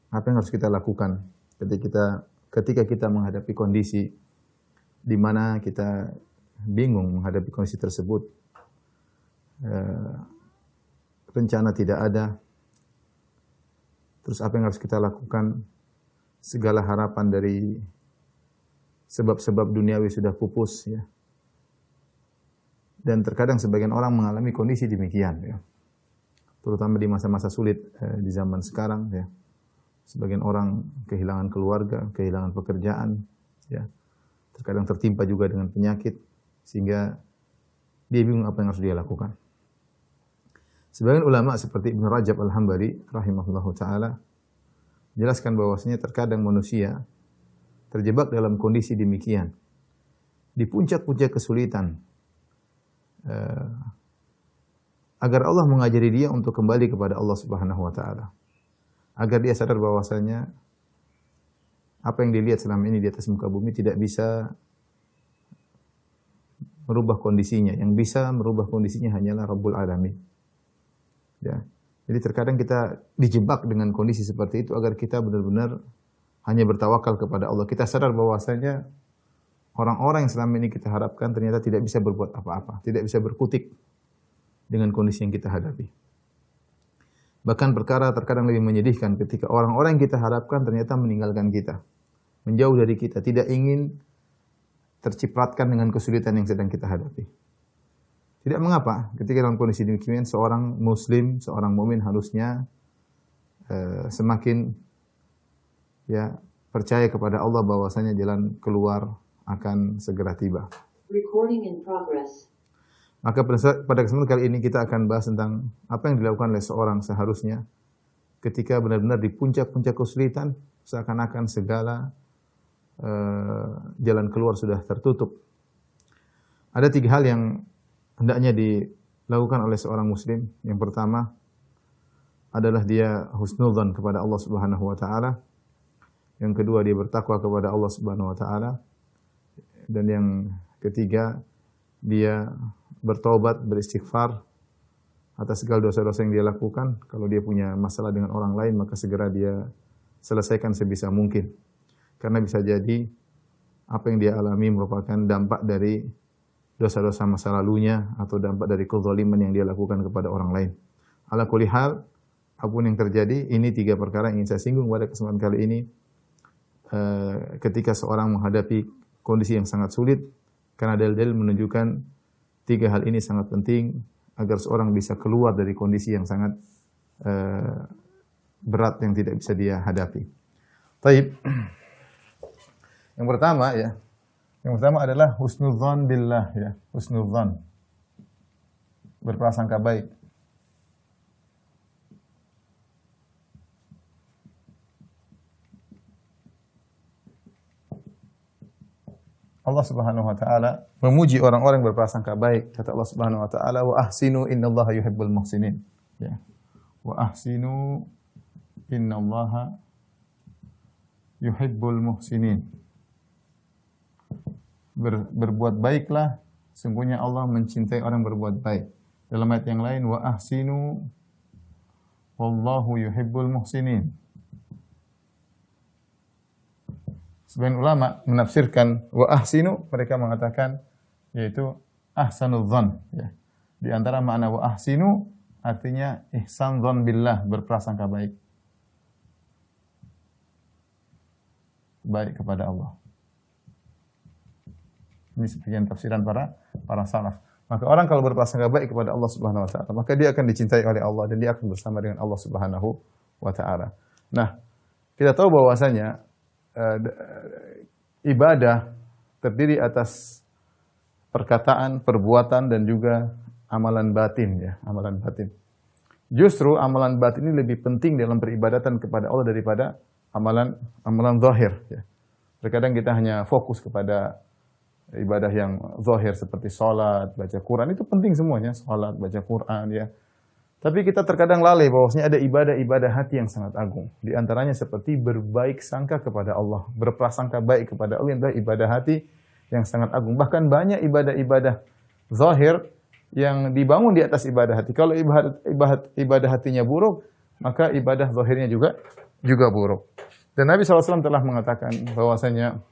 apa yang harus kita lakukan ketika kita menghadapi kondisi di mana kita bingung menghadapi kondisi tersebut. Rencana tidak ada. Terus apa yang harus kita lakukan? Segala harapan dari sebab-sebab duniawi sudah pupus, ya. Dan terkadang sebagian orang mengalami kondisi demikian, ya. Terutama di masa-masa sulit di zaman sekarang, ya. Sebagian orang kehilangan keluarga, kehilangan pekerjaan, ya. Terkadang tertimpa juga dengan penyakit, sehingga dia bingung apa yang harus dia lakukan. Sebagian ulama seperti Ibnu Rajab Al-Hambali rahimahullahu taala jelaskan bahwasanya terkadang manusia terjebak dalam kondisi demikian. Di puncak-puncak kesulitan, agar Allah mengajari dia untuk kembali kepada Allah Subhanahu wa taala. Agar dia sadar bahwasanya apa yang dilihat selama ini di atas muka bumi tidak bisa merubah kondisinya. Yang bisa merubah kondisinya hanyalah Rabbul Alamin. Ya. Jadi terkadang kita dijebak dengan kondisi seperti itu agar kita benar-benar hanya bertawakal kepada Allah. Kita sadar bahwasanya orang-orang yang selama ini kita harapkan ternyata tidak bisa berbuat apa-apa, tidak bisa berkutik dengan kondisi yang kita hadapi. Bahkan perkara terkadang lebih menyedihkan ketika orang-orang yang kita harapkan ternyata meninggalkan kita, menjauh dari kita, tidak ingin tercipratkan dengan kesulitan yang sedang kita hadapi. Tidak mengapa, ketika dalam kondisi demikian seorang muslim, seorang mukmin harusnya semakin percaya kepada Allah bahwasanya jalan keluar akan segera tiba. Recording in progress. Maka pada kesempatan kali ini kita akan bahas tentang apa yang dilakukan oleh seorang seharusnya ketika benar-benar di puncak-puncak kesulitan, seakan-akan segala jalan keluar sudah tertutup. Ada 3 hal yang hendaknya dilakukan oleh seorang muslim. Yang pertama adalah dia husnudzan kepada Allah Subhanahu wa taala. Yang kedua dia bertakwa kepada Allah Subhanahu wa taala. Dan yang ketiga dia bertobat, beristighfar atas segala dosa-dosa yang dia lakukan. Kalau dia punya masalah dengan orang lain, maka segera dia selesaikan sebisa mungkin. Karena bisa jadi apa yang dia alami merupakan dampak dari dosa-dosa masa lalunya atau dampak dari kezaliman yang dia lakukan kepada orang lain. Ala kulli hal, apapun yang terjadi, ini 3 perkara yang ingin saya singgung pada kesempatan kali ini. Ketika seorang menghadapi kondisi yang sangat sulit, karena dalil-dalil menunjukkan 3 hal ini sangat penting agar seorang bisa keluar dari kondisi yang sangat berat yang tidak bisa dia hadapi. Taib. Yang pertama adalah husnudzan billah, ya, husnudzan. Berprasangka baik. Allah Subhanahu wa taala memuji orang-orang yang berprasangka baik. Kata Allah Subhanahu wa taala, "Wa ahsinu innallaha yuhibbul muhsinin." Ya. Wa ahsinu innallaha yuhibbul muhsinin. Berbuat baiklah, sungguhnya Allah mencintai orang berbuat baik. Dalam ayat yang lain, wa ahsinu wallahu yuhibbul muhsinin. Sebagian ulama menafsirkan wa ahsinu, mereka mengatakan yaitu ahsanul dzan, ya. Di antara makna wa ahsinu artinya ihsan dzan billah, berprasangka baik. Baik kepada Allah. Ini sebagian tafsiran para salaf. Maka orang kalau berprasangka baik kepada Allah Subhanahu wa taala, maka dia akan dicintai oleh Allah dan dia akan bersama dengan Allah Subhanahu wa taala. Nah, kita tahu bahwasanya ibadah terdiri atas perkataan, perbuatan dan juga amalan batin, ya, amalan batin. Justru amalan batin ini lebih penting dalam peribadatan kepada Allah daripada amalan zahir, ya. Terkadang kita hanya fokus kepada ibadah yang zahir seperti salat, baca Quran, itu penting semuanya, salat, baca Quran, ya. Tapi kita terkadang lalai bahwasanya ada ibadah-ibadah hati yang sangat agung. Di antaranya seperti berbaik sangka kepada Allah, berprasangka baik kepada Allah, adalah ibadah hati yang sangat agung. Bahkan banyak ibadah-ibadah zahir yang dibangun di atas ibadah hati. Kalau ibadah hatinya buruk, maka ibadah zahirnya juga juga buruk. Dan Nabi SAW telah mengatakan bahwasanya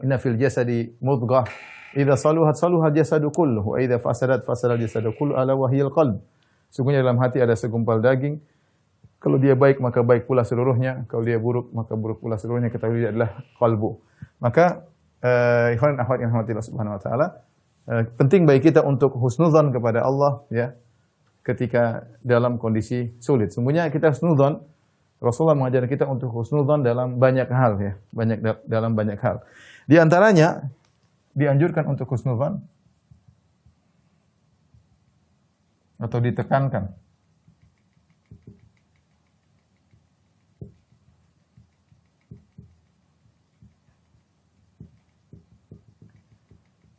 inna fil jasadi mudghah idza saluhat saluhal jasadu kulluhu wa idza fasadat fasadal jasadu kulluhu ala wahyil qalb. Sungguhnya dalam hati ada segumpal daging. Kalau dia baik maka baik pula seluruhnya, kalau dia buruk maka buruk pula seluruhnya. Ketahui dia adalah qalbu. Maka ikhwan dan akhwat yang dirahmati Allah Subhanahu wa taala, penting bagi kita untuk husnudzan kepada Allah ya ketika dalam kondisi sulit. Sungguhnya kita husnudzan, Rasulullah mengajar kita untuk husnudzan dalam banyak hal ya, dalam banyak hal. Di antaranya dianjurkan untuk husnudzan atau ditekankan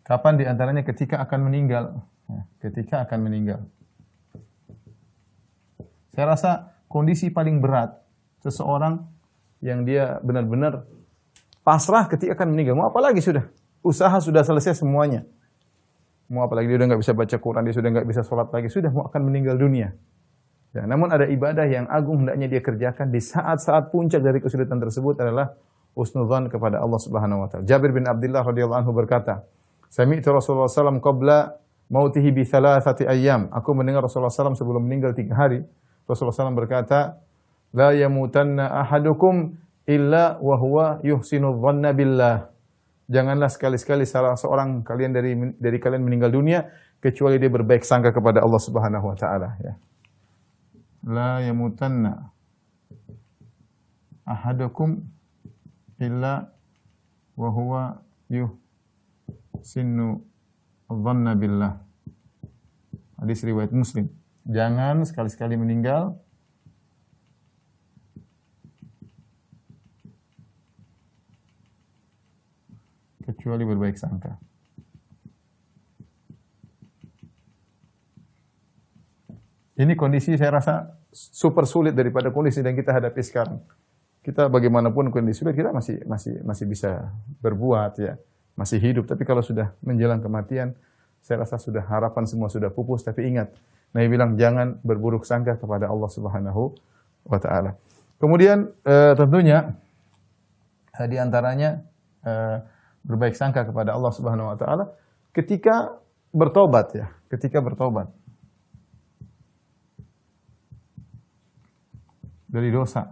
kapan di antaranya ketika akan meninggal. Ya, ketika akan meninggal. Saya rasa kondisi paling berat seseorang yang dia benar-benar pasrah ketika akan meninggal. Mau apa lagi sudah? Usaha sudah selesai semuanya. Mau apa lagi? Dia sudah nggak bisa baca Quran, dia sudah nggak bisa sholat lagi, sudah mau akan meninggal dunia. Ya, namun ada ibadah yang agung hendaknya dia kerjakan di saat-saat puncak dari kesulitan tersebut adalah husnudzan kepada Allah Subhanahu wa taala. Jabir bin Abdullah radhiyallahu anhu berkata, "Sami'tu Rasulullah SAW qabla mautihi bi thalathati ayyam." Aku mendengar Rasulullah SAW sebelum meninggal 3 hari. Rasulullah SAW berkata, "La yamutanna ahadukum illa wa huwa yuhsinu dhanna billah." Janganlah sekali-sekali salah seorang kalian dari kalian meninggal dunia kecuali dia berbaik sangka kepada Allah Subhanahu wa taala ya. La yamutanna ahadukum illa wa huwa yuhsinu dhanna billah. Hadis riwayat Muslim. Jangan sekali-sekali meninggal kecuali berbaik sangka. Ini kondisi saya rasa super sulit daripada kondisi yang kita hadapi sekarang. Kita bagaimanapun kondisi sulit, kita masih bisa berbuat ya, masih hidup. Tapi kalau sudah menjelang kematian, saya rasa sudah harapan semua sudah pupus. Tapi ingat, Nabi bilang jangan berburuk sangka kepada Allah Subhanahu wa taala. Kemudian tentunya di antaranya berbaik sangka kepada Allah Subhanahu wa taala ketika bertobat ya, ketika bertobat dari dosa.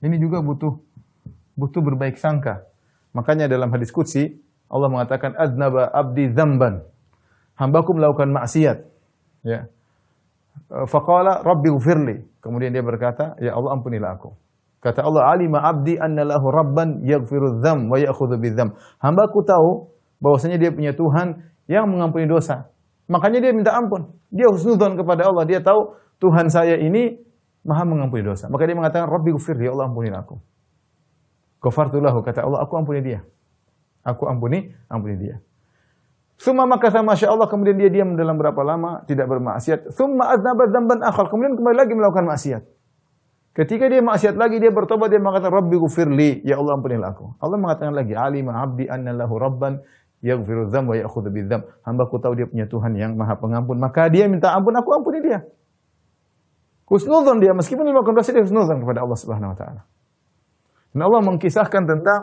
Ini juga butuh berbaik sangka. Makanya dalam hadis qudsi Allah mengatakan adnaba abdi dzamban. Hambaku melakukan maksiat. Ya. Faqala rabbighfirli. Kemudian dia berkata, "Ya Allah ampunilah aku." Kata Allah, "Alima abdi anna lahu rabban yaghfiru dzam wa ya'khudhu bidzam." Hambaku tahu bahwasanya dia punya Tuhan yang mengampuni dosa. Makanya dia minta ampun. Dia husnudzon kepada Allah. Dia tahu Tuhan saya ini Maha mengampuni dosa. Maka dia mengatakan, "Rabbighfirli, ya Allah ampunilah aku." Ghafartu lahu, kata Allah, aku ampuni dia. Aku ampuni dia. Summa makatha masya Allah, kemudian dia diam dalam berapa lama tidak bermaksiat. Summa adnaba dzamban akhar, kemudian kembali lagi melakukan maksiat. Ketika dia maksiat lagi, dia bertobat, dia mengatakan Rabbighfirli, ya Allah ampunilah aku. Allah mengatakan lagi, alima abdi anna lahu rabban yaghfiru dzam wa ya'khudhu bidzam. Hambaku tahu dia punya Tuhan yang Maha Pengampun, maka dia minta ampun, aku ampuni dia. Husnudzon dia, meskipun dia melakukan dosa, dia husnudzon kepada Allah Subhanahu wa taala. Dan Allah mengkisahkan tentang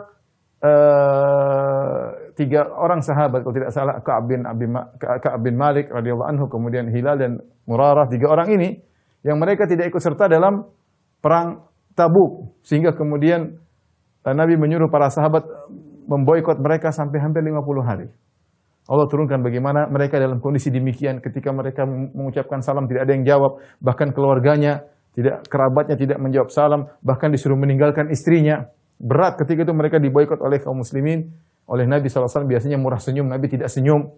3 orang sahabat, kalau tidak salah Ka'ab bin Malik radhiyallahu anhu, kemudian Hilal dan Murarah, 3 orang ini yang mereka tidak ikut serta dalam perang Tabuk, sehingga kemudian Nabi menyuruh para sahabat memboikot mereka sampai hampir 50 hari. Allah turunkan bagaimana mereka dalam kondisi demikian, ketika mereka mengucapkan salam tidak ada yang jawab, bahkan keluarganya, kerabatnya tidak menjawab salam, bahkan disuruh meninggalkan istrinya. Berat ketika itu mereka diboikot oleh kaum muslimin, oleh Nabi SAW. Biasanya murah senyum, Nabi tidak senyum.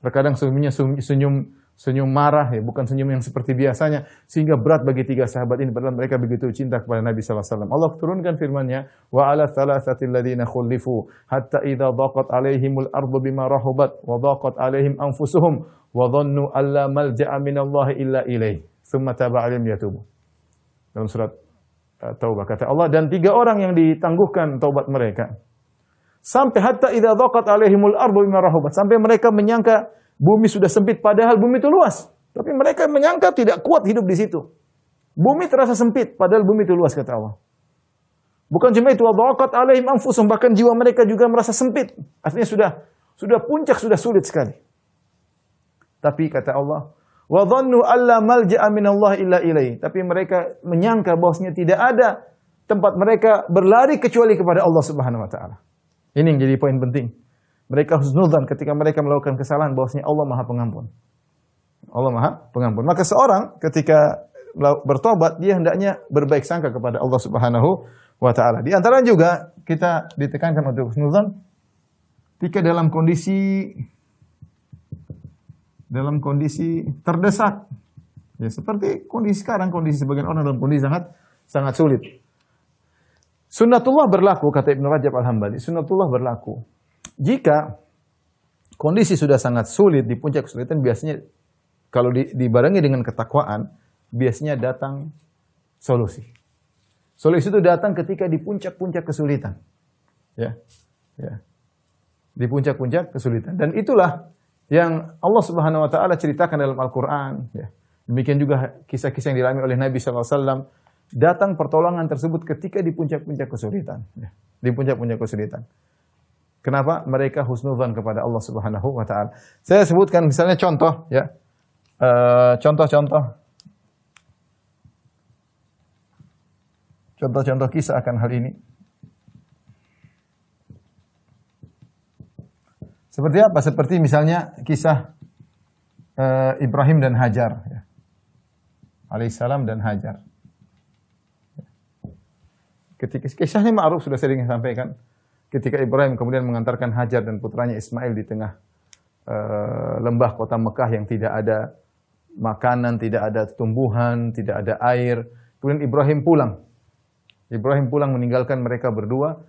Terkadang senyum marah, ya, bukan senyum yang seperti biasanya. Sehingga berat bagi 3 sahabat ini, padahal mereka begitu cinta kepada Nabi SAW. Allah turunkan firman-Nya, wa ala thalathatil ladzina khulifu hatta idza dhaqat alaihimul ardu bima rahubat wa dhaqat alaihim anfusuhum wa dhannu alla malja'a minallahi illa ilaihi tsumma taba 'alaihim yatubu. Dalam surat Taubah kata Allah, dan 3 orang yang ditangguhkan taubat mereka sampai hatta idza dhaqat alaihimul ardu bima rahubat, sampai mereka menyangka bumi sudah sempit, padahal bumi itu luas. Tapi mereka menyangka tidak kuat hidup di situ. Bumi terasa sempit, padahal bumi itu luas, kata Allah. Bukan cuma itu, wa dhaqat alaihim anfusuhum, bahkan jiwa mereka juga merasa sempit. Artinya sudah puncak, sudah sulit sekali. Tapi kata Allah, wa dhannu alla malja'a minallah illa ilaih. Tapi mereka menyangka bahwasanya tidak ada tempat mereka berlari kecuali kepada Allah Subhanahu wa taala. Ini yang jadi poin penting. Mereka husnudzan ketika mereka melakukan kesalahan bahwasanya Allah Maha Pengampun. Allah Maha Pengampun. Maka seorang ketika bertobat dia hendaknya berbaik sangka kepada Allah Subhanahu wa taala. Di antara juga kita ditekankan untuk husnudzan ketika dalam kondisi terdesak. Ya, seperti kondisi sekarang, kondisi sebagian orang dalam kondisi sangat sulit. Sunnatullah berlaku, kata Ibnu Rajab Al-Hambali, sunnatullah berlaku. Jika kondisi sudah sangat sulit, di puncak kesulitan, biasanya kalau dibarengi dengan ketakwaan, biasanya datang solusi. Solusi itu datang ketika di puncak-puncak kesulitan. Ya. Di puncak-puncak kesulitan. Dan itulah yang Allah Subhanahu wa taala ceritakan dalam Al-Qur'an, ya. Demikian juga kisah-kisah yang dialami oleh Nabi sallallahu alaihi wasallam, datang pertolongan tersebut ketika di puncak-puncak kesulitan, ya. Di puncak-puncak kesulitan. Kenapa? Mereka husnudzan kepada Allah Subhanahu wa taala. Saya sebutkan misalnya contoh, ya. Contoh-contoh kisah akan hal ini. Seperti apa? Seperti misalnya kisah Ibrahim dan Hajar, ya. Alaihissalam dan Hajar. Ketika kisahnya ma'ruf, sudah sering sampaikan. Ketika Ibrahim kemudian mengantarkan Hajar dan putranya Ismail di tengah lembah kota Mekah yang tidak ada makanan, tidak ada tumbuhan, tidak ada air. Kemudian Ibrahim pulang. Meninggalkan mereka berdua,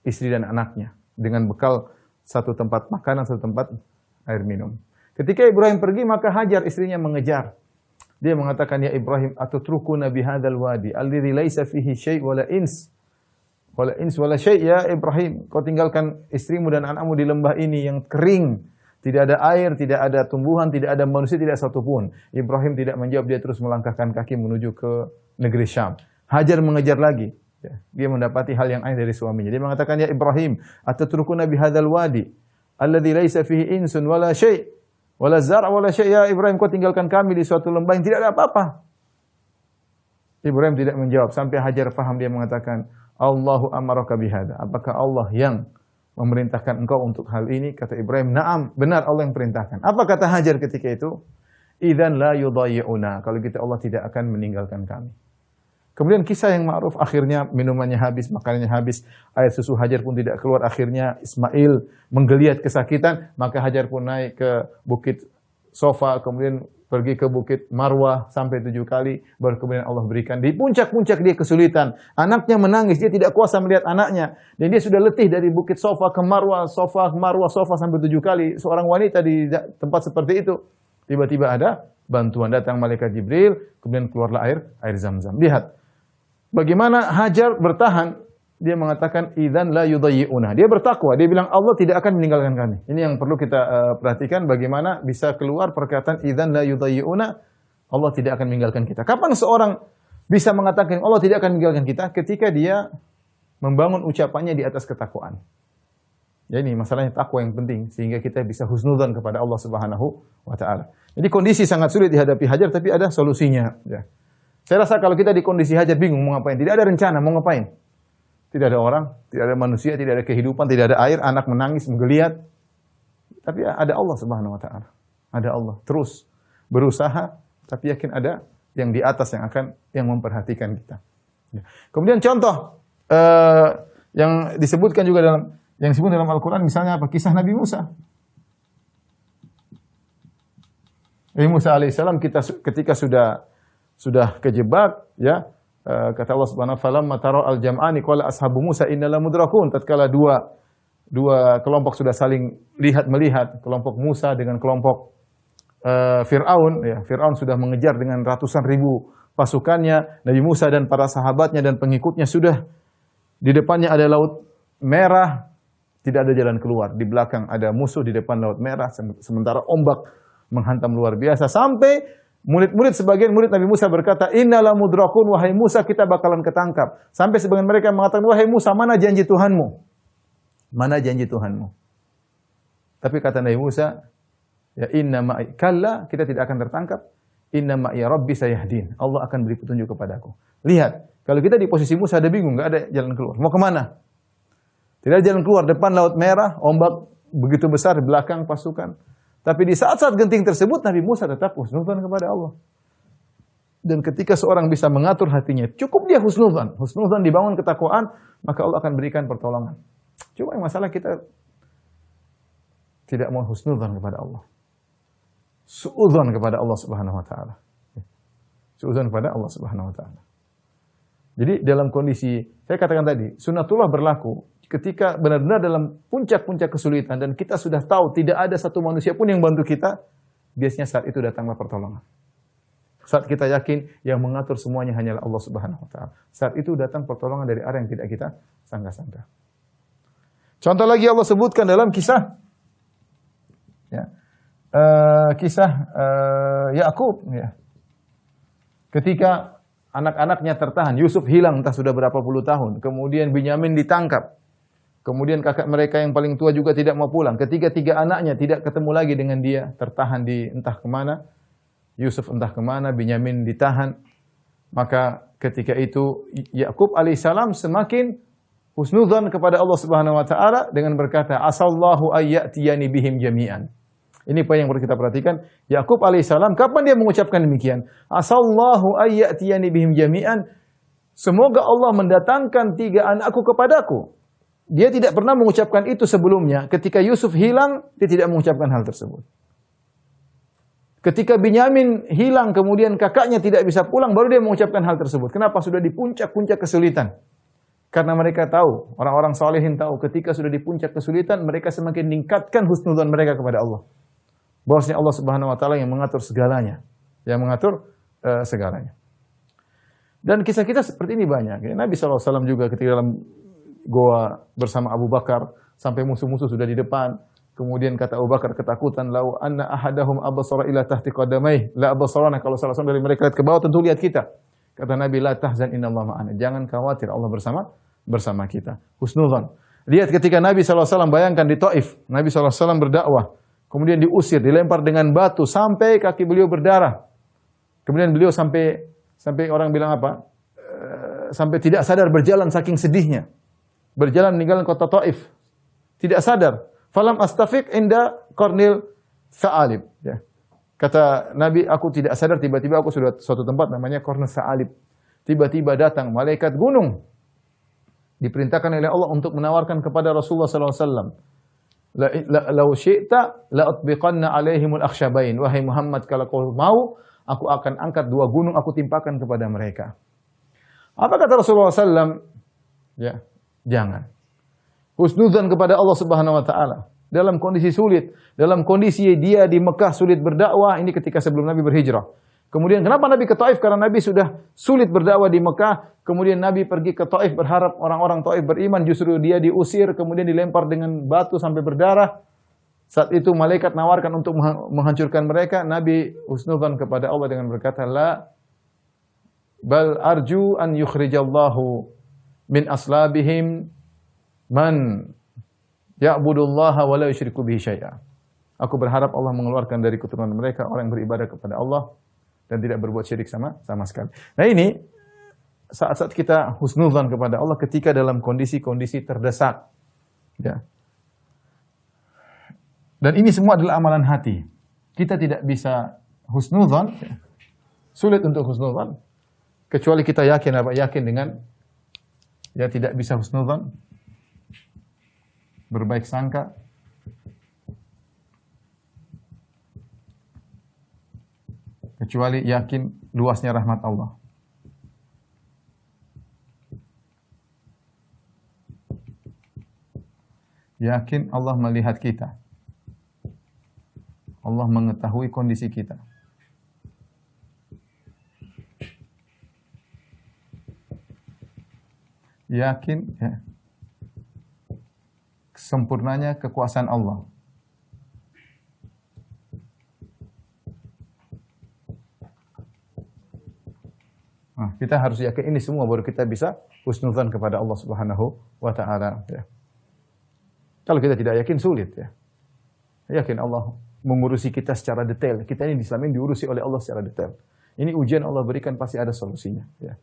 istri dan anaknya, dengan bekal satu tempat makanan, satu tempat air minum. Ketika Ibrahim pergi, maka Hajar istrinya mengejar. Dia mengatakan, ya Ibrahim, atutrukuna bihadzal wadi alladzi laisa fihi syai' wala ins wala syai'. Ya Ibrahim, kau tinggalkan istrimu dan anakmu di lembah ini yang kering, tidak ada air, tidak ada tumbuhan, tidak ada manusia, tidak satupun. Ibrahim tidak menjawab, dia terus melangkahkan kaki menuju ke negeri Syam. Hajar mengejar lagi. Dia mendapati hal yang aneh dari suaminya. Dia mengatakan, ya Ibrahim, atatrukuna bihadzal wadi alladzi laisa fihi insun wala syai' wala zar' wala syai'. Ya Ibrahim, kau tinggalkan kami di suatu lembah yang tidak ada apa-apa. Ibrahim tidak menjawab sampai Hajar faham. Dia mengatakan, Allahu amaraka bihadza. Apakah Allah yang memerintahkan engkau untuk hal ini? Kata Ibrahim, na'am, benar Allah yang perintahkan. Apa kata Hajar ketika itu? Idzan la yudayyi'una. Kalau gitu Allah tidak akan meninggalkan kami. Kemudian kisah yang ma'ruf, akhirnya minumannya habis, makanannya habis, air susu Hajar pun tidak keluar. Akhirnya Ismail menggeliat kesakitan, maka Hajar pun naik ke bukit Sofa, kemudian pergi ke bukit Marwah sampai 7 kali, baru kemudian Allah berikan. Di puncak-puncak dia kesulitan, anaknya menangis, dia tidak kuasa melihat anaknya, dan dia sudah letih dari bukit Sofa ke Marwah, Sofa sampai 7 kali. Seorang wanita di tempat seperti itu, tiba-tiba ada bantuan, datang malaikat Jibril, kemudian keluarlah air Zam-Zam. Lihat bagaimana Hajar bertahan. Dia mengatakan, idzan la yudayyi'una. Dia bertakwa, dia bilang Allah tidak akan meninggalkan kami. Ini yang perlu kita perhatikan, bagaimana bisa keluar perkataan idzan la yudayyi'una, Allah tidak akan meninggalkan kita. Kapan seorang bisa mengatakan Allah tidak akan meninggalkan kita? Ketika dia membangun ucapannya di atas ketakwaan. Ya, ini masalahnya takwa yang penting, sehingga kita bisa husnudzan kepada Allah Subhanahu wa taala. Jadi kondisi sangat sulit dihadapi Hajar, tapi ada solusinya, ya. Saya rasa kalau kita di kondisi Hajar bingung mau ngapain, tidak ada rencana mau ngapain. Tidak ada orang, tidak ada manusia, tidak ada kehidupan, tidak ada air, anak menangis, menggeliat. Tapi ada Allah Subhanahu wa taala. Ada Allah. Terus berusaha, tapi yakin ada yang di atas yang memperhatikan kita. Kemudian contoh yang disebutkan juga yang disebut dalam Al-Qur'an, misalnya apa? Kisah Nabi Musa. Nabi Musa alaihissalam ketika sudah kejebak, ya, kata Allah Subhanahu wa taala, "Falamma tara al-jam'ani qala ashabu Musa inna lamudrakun." Tatkala dua kelompok sudah saling melihat, kelompok Musa dengan kelompok Fir'aun, ya, Fir'aun sudah mengejar dengan ratusan ribu pasukannya, Nabi Musa dan para sahabatnya dan pengikutnya sudah di depannya ada laut merah, tidak ada jalan keluar. Di belakang ada musuh, di depan laut merah, sementara ombak menghantam luar biasa sampai Sebagian murid Nabi Musa berkata, "Innala mudrakun, wahai Musa, kita bakalan ketangkap." Sampai sebagian mereka mengatakan, "Wahai Musa, mana janji Tuhanmu? Mana janji Tuhanmu?" Tapi kata Nabi Musa, "Ya inna ma'i kalla, kita tidak akan tertangkap. Inna ma'i rabbi sayahdin." Allah akan beri petunjuk kepadaku. Lihat, kalau kita di posisi Musa ada bingung, enggak ada jalan keluar. Mau kemana? Tidak ada jalan keluar. Depan Laut Merah, ombak begitu besar, di belakang pasukan. Tapi di saat-saat genting tersebut, Nabi Musa tetap husnudzan kepada Allah. Dan ketika seorang bisa mengatur hatinya, cukup dia husnudzan. Husnudzan dibangun ketakwaan, maka Allah akan berikan pertolongan. Cuma yang masalah kita tidak mau husnudzan kepada Allah. Suudzan kepada Allah Subhanahu wa taala. Suudzan kepada Allah Subhanahu wa taala. Jadi dalam kondisi, saya katakan tadi, sunnatullah berlaku ketika benar-benar dalam puncak-puncak kesulitan dan kita sudah tahu tidak ada satu manusia pun yang bantu kita, biasanya saat itu datanglah pertolongan. Saat kita yakin yang mengatur semuanya hanyalah Allah Subhanahu wa taala. Saat itu datang pertolongan dari arah yang tidak kita sangka-sangka. Contoh lagi Allah sebutkan dalam kisah Yakub, ya. Ketika anak-anaknya tertahan, Yusuf hilang entah sudah berapa puluh tahun, kemudian Binyamin ditangkap. Kemudian kakak mereka yang paling tua juga tidak mau pulang. Ketiga anaknya tidak ketemu lagi dengan dia, tertahan di entah kemana. Yusuf entah kemana, Binyamin ditahan. Maka ketika itu Yakub alaihissalam semakin husnudzan kepada Allah Subhanahu wa taala dengan berkata, "Asallahu ayyatiyani bihim jami'an." Ini poin yang perlu kita perhatikan. Yakub alaihissalam kapan dia mengucapkan demikian? Asallahu ayyatiyani bihim jami'an. Semoga Allah mendatangkan 3 anakku kepadaku. Dia tidak pernah mengucapkan itu sebelumnya. Ketika Yusuf hilang, dia tidak mengucapkan hal tersebut. Ketika Binyamin hilang, kemudian kakaknya tidak bisa pulang, baru dia mengucapkan hal tersebut. Kenapa? Sudah di puncak-puncak kesulitan. Karena mereka tahu, orang-orang salihin tahu, ketika sudah di puncak kesulitan, mereka semakin meningkatkan husnudzan mereka kepada Allah. Bahwasanya Allah Subhanahu wa taala yang mengatur segalanya, yang mengatur segalanya. Dan kisah-kisah seperti ini banyak. Nabi SAW juga ketika dalam goa bersama Abu Bakar sampai musuh-musuh sudah di depan. Kemudian kata Abu Bakar ketakutan, "Lau anna ahadahum absara ila tahti qadamai la absarana." Kalau salah seorang dari mereka lihat ke bawah tentu lihat kita. Kata Nabi, "La tahzan innallaha ma'ana." Jangan khawatir, Allah bersama kita. Husnudzan. Lihat ketika Nabi SAW bayangkan di Taif, Nabi SAW berdakwah, kemudian diusir, dilempar dengan batu sampai kaki beliau berdarah. Kemudian beliau sampai orang bilang apa? Sampai tidak sadar berjalan saking sedihnya. Berjalan meninggalkan kota Taif. Tidak sadar. Falam astafiq inda qarnil Sa'alib. Ya. Kata Nabi, aku tidak sadar, tiba-tiba aku sudah suatu tempat namanya Qarnil Sa'alib. Tiba-tiba datang malaikat gunung. Diperintahkan oleh Allah untuk menawarkan kepada Rasulullah SAW. Lau syi'ta la'utbiqanna alaihimul akhsyabain. Wahai Muhammad, kalau kau mau, aku akan angkat 2 gunung, aku timpakan kepada mereka. Apa kata Rasulullah SAW? Ya. Jangan. Husnudzan kepada Allah Subhanahu wa taala dalam kondisi sulit, dalam kondisi dia di Mekah sulit berdakwah, ini ketika sebelum Nabi berhijrah. Kemudian kenapa Nabi ke Taif? Karena Nabi sudah sulit berdakwah di Mekah, kemudian Nabi pergi ke Taif berharap orang-orang Taif beriman, justru dia diusir, kemudian dilempar dengan batu sampai berdarah. Saat itu malaikat nawarkan untuk menghancurkan mereka, Nabi husnudzan kepada Allah dengan berkata, "La bal arju an yukhrijallahu min aslabihim man ya'budullaha wa la yusyriku bihi syai'a." Aku berharap Allah mengeluarkan dari keturunan mereka orang yang beribadah kepada Allah dan tidak berbuat syirik sama sekali. Nah ini saat-saat kita husnudzan kepada Allah ketika dalam kondisi-kondisi terdesak. Ya. Dan ini semua adalah amalan hati. Kita tidak bisa husnudzan, ya. Sulit untuk husnudzan kecuali kita yakin dengan ya tidak bisa husnudzan, berbaik sangka, kecuali yakin luasnya rahmat Allah. Yakin Allah melihat kita. Allah mengetahui kondisi kita. Yakin ya, sempurnanya kekuasaan Allah. kita harus yakin ini semua baru kita bisa husnudzan kepada Allah Subhanahu wa taala ya. Kalau kita tidak yakin sulit ya. Yakin Allah mengurusi kita secara detail. Kita ini di Islam ini diurusi oleh Allah secara detail. Ini ujian Allah berikan pasti ada solusinya ya.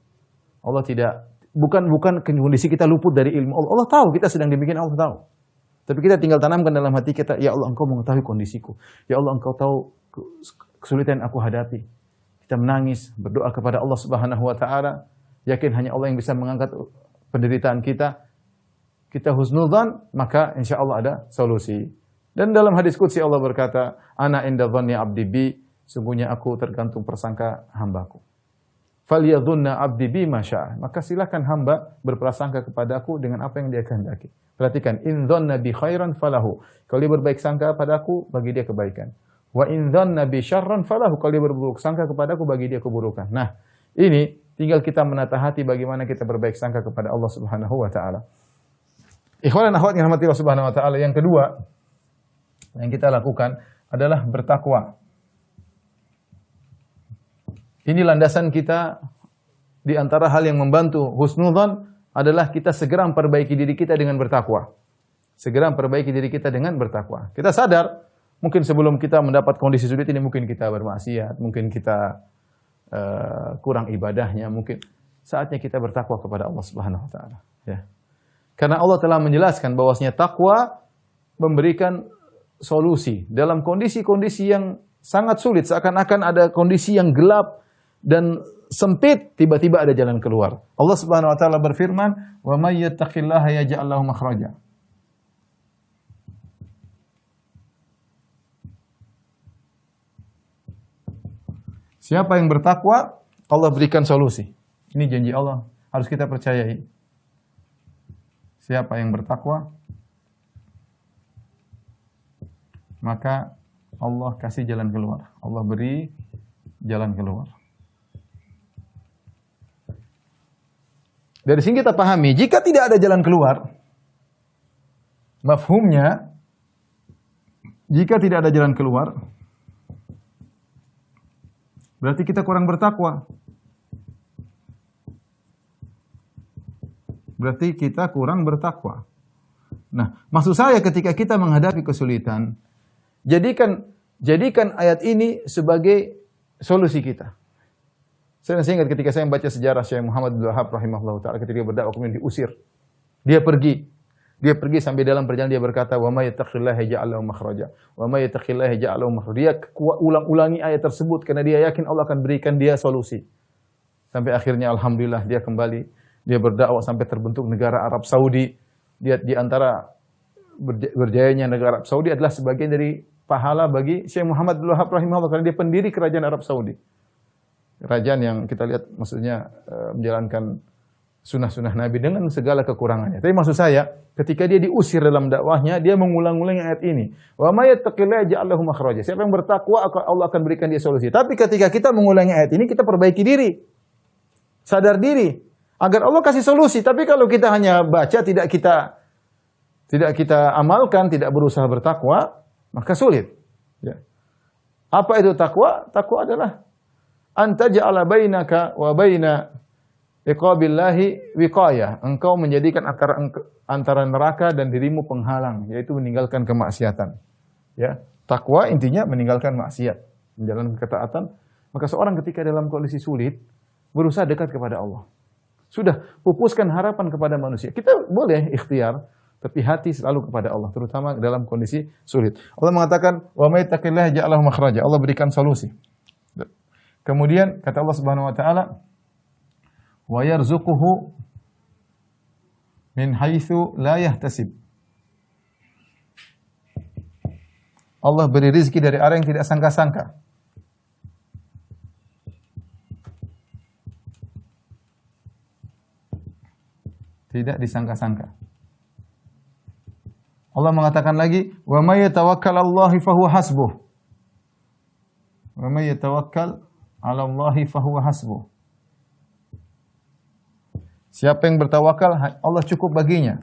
Allah tidak bukan kondisi kita luput dari ilmu Allah. Allah tahu kita sedang dibikin, Allah tahu. Tapi kita tinggal tanamkan dalam hati kita, ya Allah Engkau mengetahui kondisiku. Ya Allah Engkau tahu kesulitan yang aku hadapi. Kita menangis, berdoa kepada Allah Subhanahu wa taala, yakin hanya Allah yang bisa mengangkat penderitaan kita. Kita husnudzan, maka insya Allah ada solusi. Dan dalam hadis qudsi Allah berkata, ana inda dhanni abdi bi, sungguhnya aku tergantung persangka hambaku. Falyadhunna abdi bi ma syaa. Maka silakan hamba berprasangka kepadaku dengan apa yang dia kehendaki. Perhatikan, in dhanna bi khairan falahu. Kalau dia berbaik sangka padaku, bagi dia kebaikan. Wa in dhanna bi syarran falahu. Kalau dia berburuk sangka kepadaku, bagi dia keburukan. Nah, ini tinggal kita menata hati bagaimana kita berbaik sangka kepada Allah Subhanahu wa taala. Ikhwan dan akhwat yang dirahmati Allah Subhanahu wa taala, yang kedua yang kita lakukan adalah bertakwa. Ini landasan kita di antara hal yang membantu husnudzan adalah kita segera memperbaiki diri kita dengan bertakwa. Segera memperbaiki diri kita dengan bertakwa. Kita sadar mungkin sebelum kita mendapat kondisi sulit ini mungkin kita bermaksiat, mungkin kita kurang ibadahnya, mungkin saatnya kita bertakwa kepada Allah Subhanahu wa taala, ya. Karena Allah telah menjelaskan bahwasanya takwa memberikan solusi dalam kondisi-kondisi yang sangat sulit, seakan-akan ada kondisi yang gelap dan sempit, tiba-tiba ada jalan keluar. Allah Subhanahu wa taala berfirman, "Wa may yattaqillaha yaj'al lahu makhraja." Siapa yang bertakwa, Allah berikan solusi. Ini janji Allah, harus kita percayai. Siapa yang bertakwa, maka Allah kasih jalan keluar. Allah beri jalan keluar. Dari sini kita pahami, jika tidak ada jalan keluar, mafhumnya, jika tidak ada jalan keluar, berarti kita kurang bertakwa. Berarti kita kurang bertakwa. Nah, maksud saya ketika kita menghadapi kesulitan, jadikan ayat ini sebagai solusi kita. Saya masih ingat ketika saya membaca sejarah Syekh Muhammad bin Wahab rahimahullah ta'ala ketika berdakwah kemudian diusir. Dia pergi sampai dalam perjalanan dia berkata, "Wa may yattaqillaha yaj'al lahu makhraja. Wa may yattaqillaha yaj'al lahu makhraja." Dia ulang-ulangi ayat tersebut karena dia yakin Allah akan berikan dia solusi. Sampai akhirnya alhamdulillah dia kembali, dia berdakwah sampai terbentuk negara Arab Saudi. Dia di antara berjayanya negara Arab Saudi adalah sebagian dari pahala bagi Syekh Muhammad bin Wahab rahimahullah karena dia pendiri kerajaan Arab Saudi. Kerajaan yang kita lihat maksudnya menjalankan sunnah-sunnah Nabi dengan segala kekurangannya. Tapi maksud saya, ketika dia diusir dalam dakwahnya, dia mengulang-ulang ayat ini. Wa may yattaqillaha yaj'al lahu makhraja. Siapa yang bertakwa, Allah akan berikan dia solusi. Tapi ketika kita mengulangi ayat ini, kita perbaiki diri. Sadar diri agar Allah kasih solusi. Tapi kalau kita hanya baca, tidak kita amalkan, tidak berusaha bertakwa, maka sulit. Ya. Apa itu takwa? Takwa adalah anta ja'ala bainaka wa baina iqabillahi wiqayah. Engkau menjadikan antara neraka dan dirimu penghalang, yaitu meninggalkan kemaksiatan. Ya, takwa intinya meninggalkan maksiat, menjalankan ketaatan. Maka seorang ketika dalam kondisi sulit berusaha dekat kepada Allah. Sudah pupuskan harapan kepada manusia. Kita boleh ikhtiar, tapi hati selalu kepada Allah, terutama dalam kondisi sulit. Allah mengatakan, "Wa may yattaqillaha yaj'al lahu makhraja." Allah berikan solusi. Kemudian kata Allah Subhanahu wa taala, "Wa yarzuquhu min haitsu la yahtasib." Allah beri rezeki dari arah yang tidak sangka-sangka. Tidak disangka-sangka. Allah mengatakan lagi, "Wa may yatawakkal 'alallahi fahuwa hasbuh." Wa may yatawakkal 'alallahi fahuwa hasbuh. Siapa yang bertawakal, Allah cukup baginya.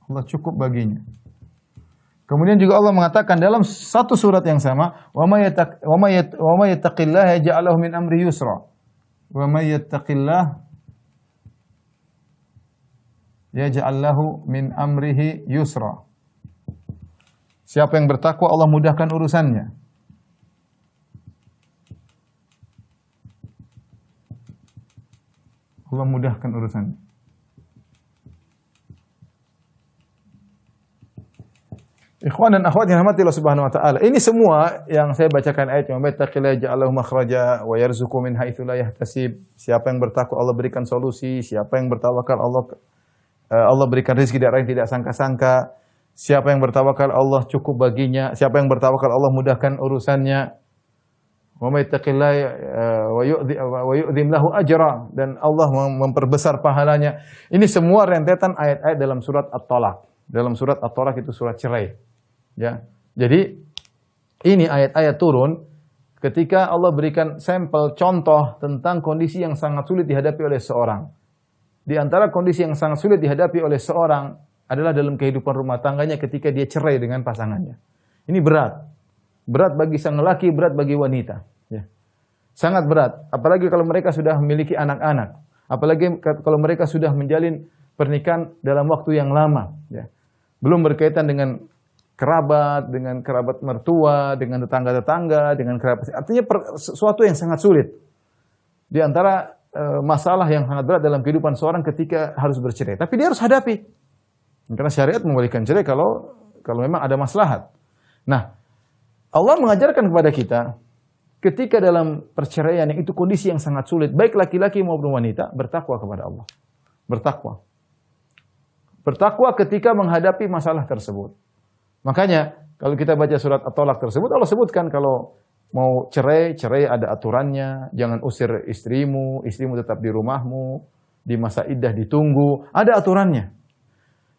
Allah cukup baginya. Kemudian juga Allah mengatakan dalam satu surat yang sama, wa may yattaqillaha yaj'al lahu min amri yusra. Wa may yattaqillah yaj'al lahu min amrihi yusra. Siapa yang bertakwa Allah mudahkan urusannya. Allah mudahkan urusannya. Ikhwan dan akhwat yang rahmati Allah Subhanahu wa taala. Ini semua yang saya bacakan ayat yang "Wattaqillaha ja'alahu makhraja wa yarzuqhu min haitsu la yahtasib." Siapa yang bertakwa Allah berikan solusi, siapa yang bertawakal Allah berikan rezeki dari arah yang tidak sangka-sangka. Siapa yang bertawakal Allah cukup baginya, siapa yang bertawakal Allah mudahkan urusannya. Wa may yattaqillaha wa yu'dhim lahu ajra, dan Allah memperbesar pahalanya. Ini semua rentetan ayat-ayat dalam surat At-Talaq. Dalam surat At-Talaq itu surat cerai. Ya. Jadi ini ayat-ayat turun ketika Allah berikan sampel contoh tentang kondisi yang sangat sulit dihadapi oleh seorang. Di antara kondisi yang sangat sulit dihadapi oleh seorang adalah dalam kehidupan rumah tangganya ketika dia cerai dengan pasangannya. Ini berat. Berat bagi sang lelaki, berat bagi wanita. Ya. Sangat berat. Apalagi kalau mereka sudah memiliki anak-anak. Apalagi kalau mereka sudah menjalin pernikahan dalam waktu yang lama. Ya. Belum berkaitan dengan kerabat mertua, dengan tetangga-tetangga, dengan kerabat. Artinya sesuatu yang sangat sulit. Di antara masalah yang sangat berat dalam kehidupan seorang ketika harus bercerai. Tapi dia harus hadapi. Karena syariat membolehkan cerai kalau memang ada maslahat. Nah, Allah mengajarkan kepada kita ketika dalam perceraian yang itu kondisi yang sangat sulit, baik laki-laki maupun wanita, bertakwa kepada Allah. Bertakwa. Bertakwa ketika menghadapi masalah tersebut. Makanya kalau kita baca surat At-Talaq tersebut, Allah sebutkan kalau mau cerai ada aturannya. Jangan usir istrimu tetap di rumahmu, di masa iddah ditunggu, ada aturannya.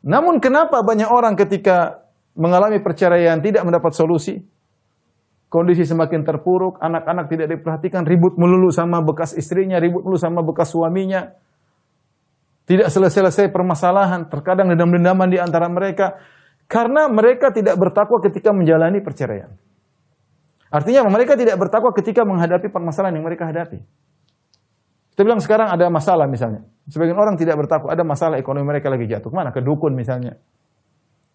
Namun kenapa banyak orang ketika mengalami perceraian tidak mendapat solusi? Kondisi semakin terpuruk, anak-anak tidak diperhatikan, ribut melulu sama bekas istrinya, ribut melulu sama bekas suaminya. Tidak selesai-selesai permasalahan, terkadang dendam-dendaman di antara mereka. Karena mereka tidak bertakwa ketika menjalani perceraian. Artinya mereka tidak bertakwa ketika menghadapi permasalahan yang mereka hadapi. Kita bilang sekarang ada masalah misalnya. Sebagian orang tidak bertakwa, ada masalah ekonomi mereka lagi jatuh. Kemana? Ke dukun misalnya.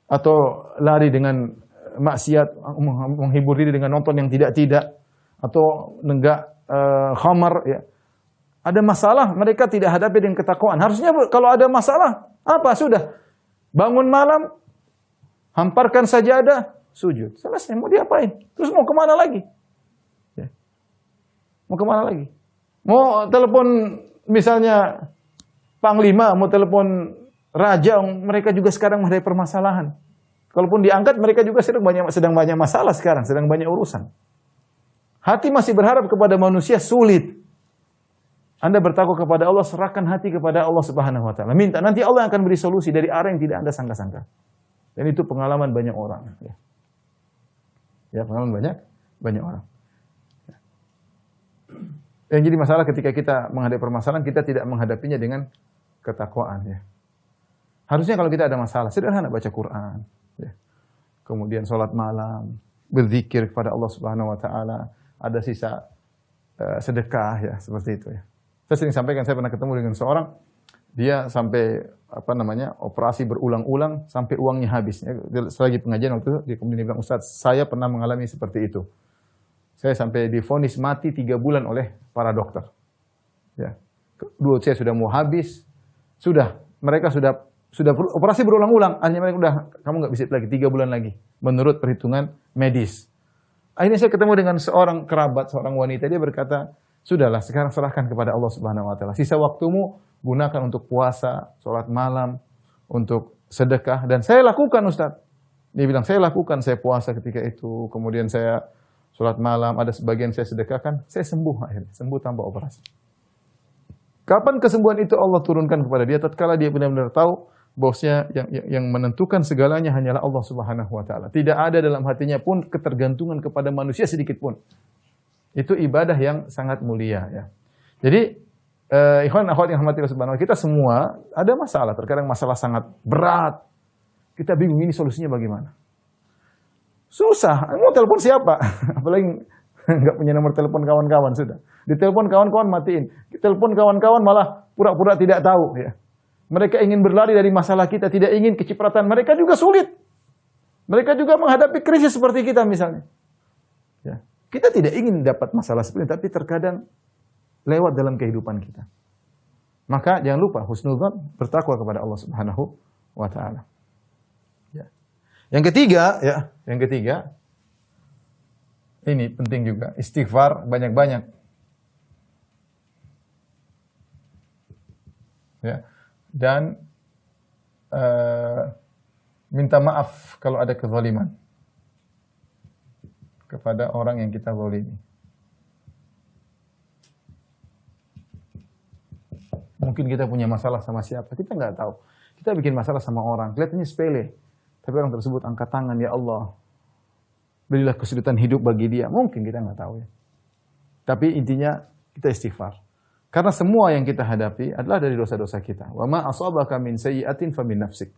Atau lari dengan maksiat, menghibur diri dengan nonton yang tidak-tidak. Atau nenggak khamar. Ya. Ada masalah, mereka tidak hadapi dengan ketakwaan. Harusnya kalau ada masalah, apa? Sudah. Bangun malam, hamparkan sajadah, sujud. Selesai, mau diapain? Terus mau kemana lagi? Ya. Mau kemana lagi? Mau telepon misalnya panglima, mau telepon raja, mereka juga sekarang menghadapi permasalahan. Kalaupun diangkat, mereka juga sedang banyak masalah sekarang, sedang banyak urusan. Hati masih berharap kepada manusia sulit. Anda bertakwa kepada Allah, serahkan hati kepada Allah Subhanahu wa taala. Minta, nanti Allah akan beri solusi dari arah yang tidak Anda sangka-sangka. Dan itu pengalaman banyak orang. Ya, pengalaman banyak orang. Yang jadi masalah ketika kita menghadapi permasalahan, kita tidak menghadapinya dengan ketakwaan. Ya. Harusnya kalau kita ada masalah, sederhana baca Quran. Ya. Kemudian sholat malam, berzikir kepada Allah Subhanahu wa taala, ada sisa sedekah, ya, seperti itu. Ya. Saya sering sampaikan, saya pernah ketemu dengan seorang, dia sampai operasi berulang-ulang sampai uangnya habis. Selagi pengajian waktu itu, dia kemudian bilang, Ustaz, saya pernah mengalami seperti itu. Saya sampai divonis mati 3 bulan oleh para dokter. Ya. Duit saya sudah mau habis, mereka sudah operasi berulang-ulang. Akhirnya mereka kamu nggak bisa lagi 3 bulan lagi, menurut perhitungan medis. Akhirnya saya ketemu dengan seorang kerabat, seorang wanita, dia berkata, sudahlah, sekarang serahkan kepada Allah Subhanahu wa taala. Sisa waktumu gunakan untuk puasa, sholat malam, untuk sedekah. Dan saya lakukan, Ustaz. Dia bilang, saya lakukan, saya puasa ketika itu. Kemudian saya sholat malam, ada sebagian saya sedekahkan. Saya sembuh akhirnya, sembuh tanpa operasi. Kapan kesembuhan itu Allah turunkan kepada dia? Tatkala dia benar-benar tahu bahwasanya yang menentukan segalanya hanyalah Allah Subhanahu wa taala. Tidak ada dalam hatinya pun ketergantungan kepada manusia sedikit pun. Itu ibadah yang sangat mulia, ya. Jadi ikhwan akhwat yang rahmati Allah Subhanahu wa taala, kita semua ada masalah, terkadang masalah sangat berat. Kita bingung ini solusinya bagaimana. Susah. Mau telepon siapa? Apalagi nggak punya nomor telepon kawan-kawan sudah. Ditelepon kawan-kawan matiin. Telepon kawan-kawan malah pura-pura tidak tahu. Ya. Mereka ingin berlari dari masalah kita, tidak ingin kecipratan. Mereka juga sulit. Mereka juga menghadapi krisis seperti kita misalnya. Ya. Kita tidak ingin dapat masalah seperti itu, tapi terkadang lewat dalam kehidupan kita. Maka jangan lupa husnudzan, bertakwa kepada Allah Subhanahu wa taala. Ya. Yang ketiga, ini penting juga, istighfar banyak-banyak. Ya. Dan minta maaf kalau ada kezaliman kepada orang yang kita zalimi. Mungkin kita punya masalah sama siapa, kita nggak tahu. Kita bikin masalah sama orang, kelihatannya sepele. Tapi orang tersebut angkat tangan, ya Allah, berilah kesulitan hidup bagi dia. Mungkin kita nggak tahu ya. Tapi intinya kita istighfar. Karena semua yang kita hadapi adalah dari dosa-dosa kita. Wa ma asabaka min sayyi'atin famin nafsik.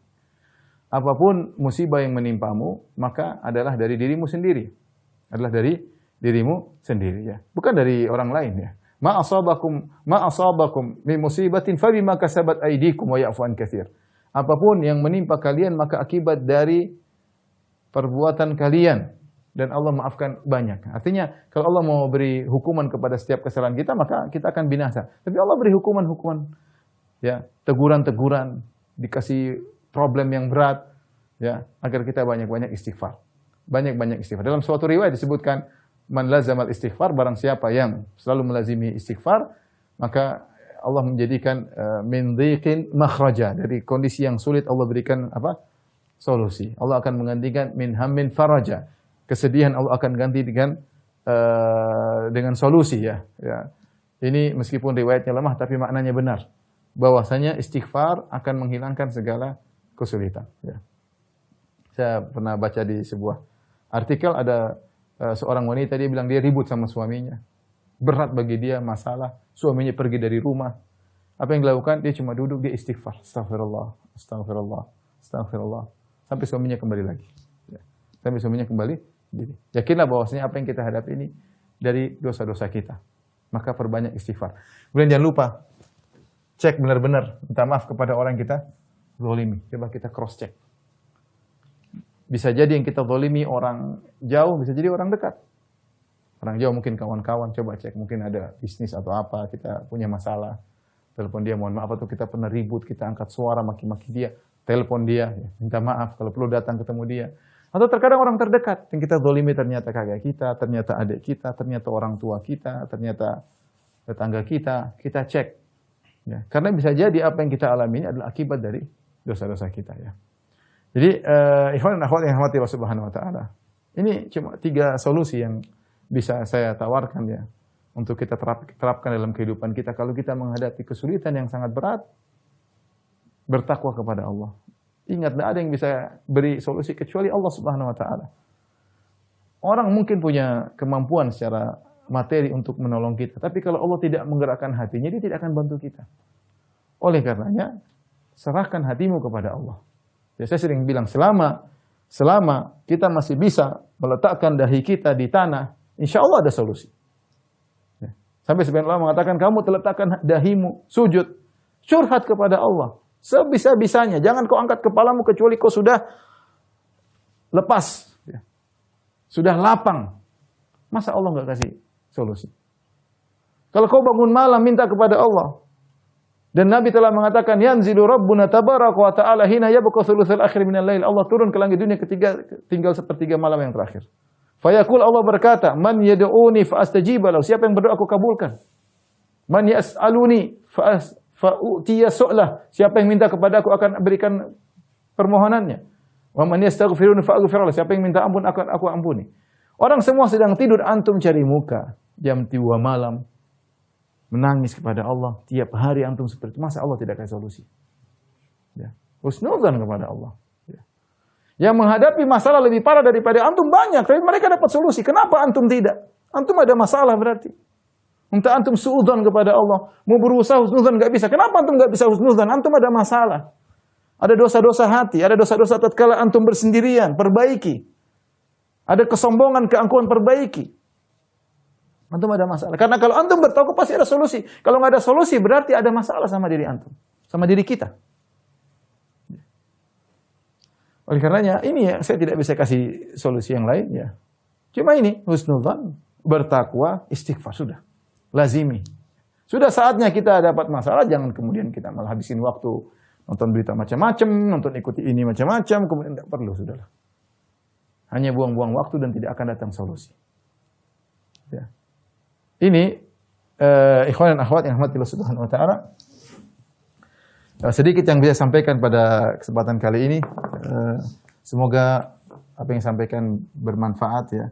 Apapun musibah yang menimpamu, maka adalah dari dirimu sendiri. Adalah dari dirimu sendiri ya. Bukan dari orang lain ya. Ma asabakum min musibatin fabima kasabat aydikum wa ya'fu an katsir. Apapun yang menimpa kalian maka akibat dari perbuatan kalian dan Allah maafkan banyak. Artinya kalau Allah mau beri hukuman kepada setiap kesalahan kita maka kita akan binasa. Tapi Allah beri hukuman-hukuman ya, teguran-teguran, dikasih problem yang berat ya, agar kita banyak-banyak istighfar. Banyak-banyak istighfar. Dalam suatu riwayat disebutkan man lazamal istighfar, barang siapa yang selalu melazimi istighfar, maka Allah menjadikan min dhiqin makhraja, dari kondisi yang sulit Allah berikan apa? Solusi. Allah akan menggantikan min hammin faraja. Kesedihan Allah akan ganti dengan solusi ya. Ya. Ini meskipun riwayatnya lemah tapi maknanya benar. Bahwasanya istighfar akan menghilangkan segala kesulitan ya. Saya pernah baca di sebuah artikel ada seorang wanita, dia bilang dia ribut sama suaminya. Berat bagi dia masalah, suaminya pergi dari rumah. Apa yang dilakukan? Dia cuma duduk, dia istighfar. Astagfirullah, astagfirullah, astagfirullah. Sampai suaminya kembali lagi. Ya. Sampai suaminya kembali. Yakinlah bahwasanya apa yang kita hadapi ini dari dosa-dosa kita. Maka perbanyak istighfar. Kemudian jangan lupa, cek benar-benar. Minta maaf kepada orang yang kita zalimi. Coba kita cross check. Bisa jadi yang kita zalimi orang jauh, bisa jadi orang dekat. Orang jauh mungkin kawan-kawan, coba cek. Mungkin ada bisnis atau apa, kita punya masalah. Telepon dia, mohon maaf, atau kita pernah ribut, kita angkat suara, maki-maki dia. Telepon dia, ya, minta maaf, kalau perlu datang ketemu dia. Atau terkadang orang terdekat, yang kita zalimi ternyata kakak kita, ternyata adik kita, ternyata orang tua kita, ternyata tetangga kita cek. Ya, karena bisa jadi apa yang kita alami ini adalah akibat dari dosa-dosa kita ya. Jadi ikhwan dan akhwat yang dirahmati Allah Subhanahu wa taala. Ini cuma 3 solusi yang bisa saya tawarkan ya untuk kita terapkan dalam kehidupan kita kalau kita menghadapi kesulitan yang sangat berat. Bertakwa kepada Allah. Ingat, tidak ada yang bisa beri solusi kecuali Allah Subhanahu wa taala. Orang mungkin punya kemampuan secara materi untuk menolong kita, tapi kalau Allah tidak menggerakkan hatinya, dia tidak akan bantu kita. Oleh karenanya, serahkan hatimu kepada Allah. Ya, saya sering bilang, selama kita masih bisa meletakkan dahi kita di tanah, insya Allah ada solusi. Ya. Sampai sebagian ulama mengatakan, kamu letakkan dahimu, sujud, curhat kepada Allah. Sebisa-bisanya, jangan kau angkat kepalamu kecuali kau sudah lepas. Ya. Sudah lapang. Masa Allah nggak kasih solusi? Kalau kau bangun malam, minta kepada Allah. Dan Nabi telah mengatakan, yanzilu Rabbuna tabaraka wa ta'ala hina yabqa thulutsal akhir minal lail. Allah turun ke langit dunia ketiga, tinggal sepertiga malam yang terakhir. Fayaqul, Allah berkata, man yad'uni fa astajiba lahu. Siapa yang berdoa aku kabulkan. Man yas'aluni fa'utiya su'lah. Siapa yang minta kepada aku akan berikan permohonannya. Wa man yastaghfiruni fa'aghfir lahu. Siapa yang minta ampun akan aku ampuni. Orang semua sedang tidur, antum cari muka jam 3 malam. Menangis kepada Allah tiap hari antum seperti itu. Masa Allah tidak kasih solusi? Ya. Husnudzan kepada Allah. Ya. Yang menghadapi masalah lebih parah daripada antum banyak, tapi mereka dapat solusi. Kenapa antum tidak? Antum ada masalah berarti. Minta antum suudzon kepada Allah, mau berusaha husnudzan nggak bisa. Kenapa antum nggak bisa husnudzan? Antum ada masalah. Ada dosa-dosa hati, ada dosa-dosa tatkala antum bersendirian, perbaiki. ada kesombongan, keangkuhan, perbaiki. Antum ada masalah. Karena kalau antum bertaubat pasti ada solusi. Kalau nggak ada solusi berarti ada masalah sama diri antum, sama diri kita. Oleh karenanya ini ya saya tidak bisa kasih solusi yang lain ya. Cuma ini husnudzan, bertakwa, istighfar sudah. Lazimi. Sudah saatnya kita dapat masalah jangan kemudian kita malah habisin waktu nonton berita macam-macam, nonton ikuti ini macam-macam, kemudian tidak perlu sudahlah. Hanya buang-buang waktu dan tidak akan datang solusi. Ya. Ini ikhwan dan akhwat yang rahmatillah subhanahu wa ta'ala. Sedikit yang bisa sampaikan pada kesempatan kali ini. Semoga apa yang disampaikan bermanfaat ya.